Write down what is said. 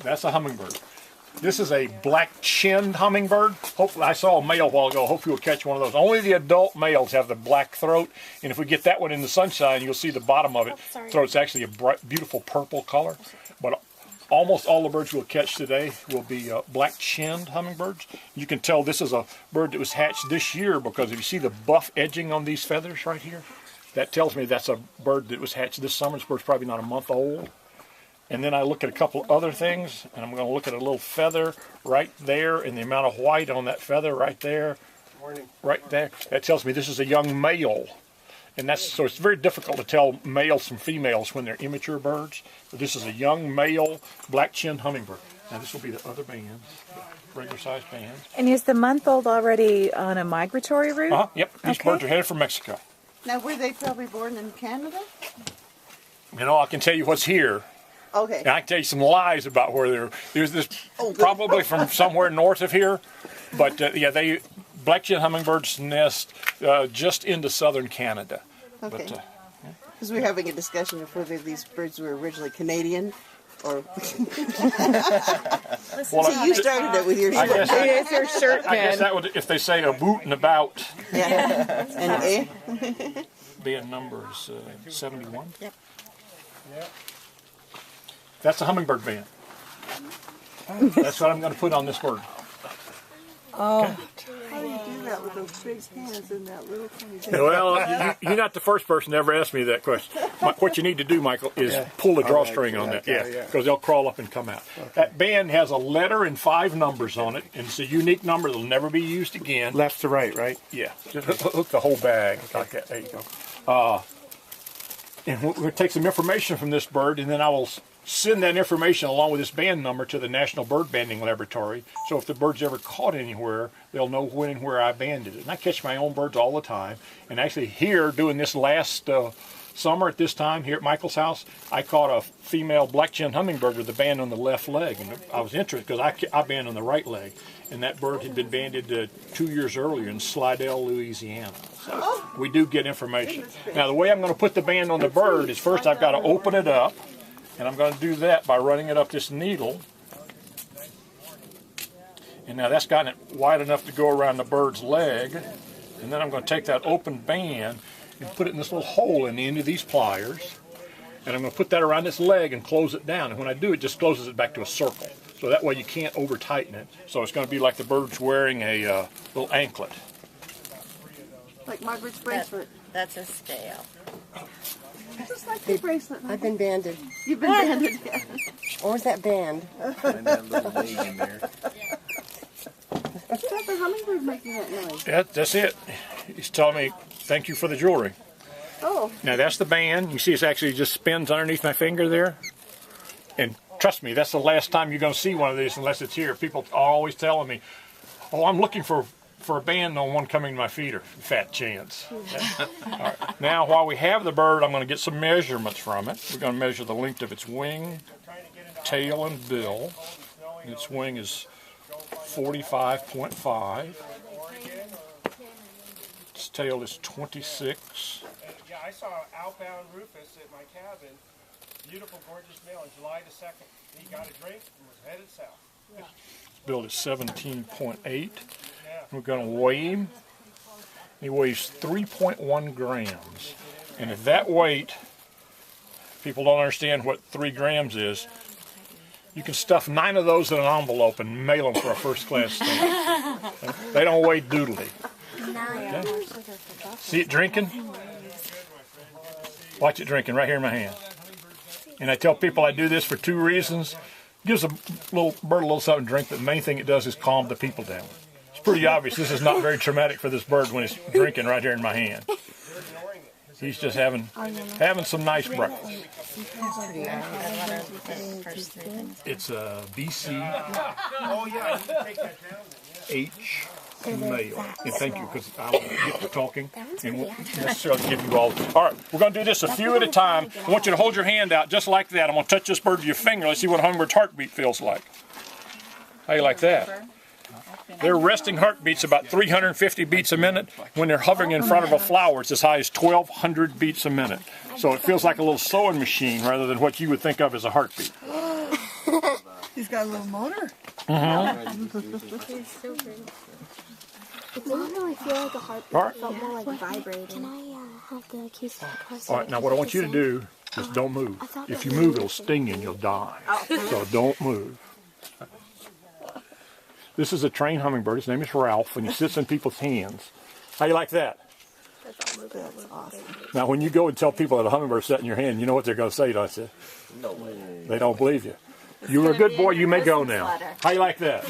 That's a hummingbird. This is a black-chinned hummingbird. Hopefully, I saw a male a while ago. Hopefully, we'll catch one of those. Only the adult males have the black throat, and if we get that one in the sunshine, you'll see the bottom of it. Throat's actually a bright, beautiful purple color. But almost all the birds we'll catch today will be black-chinned hummingbirds. You can tell this is a bird that was hatched this year because if you see the buff edging on these feathers right here, that tells me that's a bird that was hatched this summer. This bird's probably not a month old. And then I look at a couple other things, and I'm going to look at a little feather right there and the amount of white on that feather right there. Right there. That tells me this is a young male. And so it's very difficult to tell males from females when they're immature birds. But this is a young male black-chinned hummingbird. Now this will be the other bands, regular sized bands. And is the month-old already on a migratory route? Yep. These birds are headed for Mexico. Now were they probably born in Canada? You know, I can tell you what's here. Okay. And I can tell you some lies about where there's this probably from somewhere north of here, but yeah, black-chinned hummingbirds nest just into southern Canada. Okay. Because we're having a discussion of whether these birds were originally Canadian or. Well, so you started it with your shirt. It is your shirt, I guess that would, if they say a boot and about. Yeah. And Band number is 71. Yep. Yep. That's a hummingbird band. That's what I'm going to put on this bird. Oh. Okay. How do you do that with those big hands and that little tiny band? Well, you're not the first person to ever ask me that question. What you need to do, Michael, is pull the drawstring on that. Yeah, because they'll crawl up and come out. Okay. That band has a letter and 5 numbers on it, and it's a unique number that'll never be used again. Left to right, right? Yeah. Just hook the whole bag like that. There you go. And we're going to take some information from this bird, and then I will send that information along with this band number to the National Bird Banding Laboratory. So if the bird's ever caught anywhere, they'll know when and where I banded it. And I catch my own birds all the time. And actually here, doing this last summer at this time here at Michael's house, I caught a female black-chinned hummingbird with a band on the left leg. And I was interested because I band on the right leg. And that bird had been banded 2 years earlier in Slidell, Louisiana. So we do get information. Now the way I'm going to put the band on the bird is first I've got to open it up. And I'm going to do that by running it up this needle. And now that's gotten it wide enough to go around the bird's leg. And then I'm going to take that open band and put it in this little hole in the end of these pliers. And I'm going to put that around this leg and close it down. And when I do, it just closes it back to a circle. So that way you can't over tighten it. So it's going to be like the bird's wearing a little anklet. Like Margaret's bracelet. That's a scale. Just like the bracelet. I've been banded. You've been banded, yeah. What was that band? Find that little leg in there. Is that the hummingbird making that noise? That's it. He's telling me, thank you for the jewelry. Oh. Now that's the band. You see it actually just spins underneath my finger there. And trust me, that's the last time you're going to see one of these unless it's here. People are always telling me, oh, I'm looking for a band on one coming to my feeder. Fat chance. All right. Now, while we have the bird, I'm going to get some measurements from it. We're going to measure the length of its wing, tail, and bill. And its wing is 45.5. Its tail is 26. Yeah, I saw outbound Rufus at my cabin. Beautiful, gorgeous male on July the 2nd. He got a drink and was headed south. Its bill is 17.8. We're going to weigh him. He weighs 3.1 grams. And at that weight, people don't understand what 3 grams is. You can stuff 9 of those in an envelope and mail them for a first-class stamp. They don't weigh doodly. Okay. See it drinking? Watch it drinking right here in my hand. And I tell people I do this for 2 reasons. It gives a little bird a little something to drink, but the main thing it does is calm the people down. It's pretty obvious this is not very traumatic for this bird when it's drinking right here in my hand. He's just having some nice breakfast. It's a BC H male. And thank you, because I will get to talking and won't necessarily give you all. All right, we're going to do this a few at a time. I want you to hold your hand out just like that. I'm going to touch this bird with your finger. Let's see what a hummingbird's heartbeat feels like. How you like that? Their resting heartbeat's about 350 beats a minute. When they're hovering in front of a flower, it's as high as 1,200 beats a minute. So it feels like a little sewing machine rather than what you would think of as a heartbeat. He's got a little motor. It's so pretty. It didn't really feel like a heartbeat. All right. It felt more like vibrating. Can I have the keys to the car? All right, now what I want you to do is don't move. If you move, it'll sting you and you'll die. So don't move. This is a trained hummingbird. His name is Ralph, and he sits in people's hands. How you like that? That's awesome. Now, when you go and tell people that a hummingbird sat in your hand, you know what they're going to say, don't you? No way. They don't believe you. You were a good boy. You may go now. How you like that?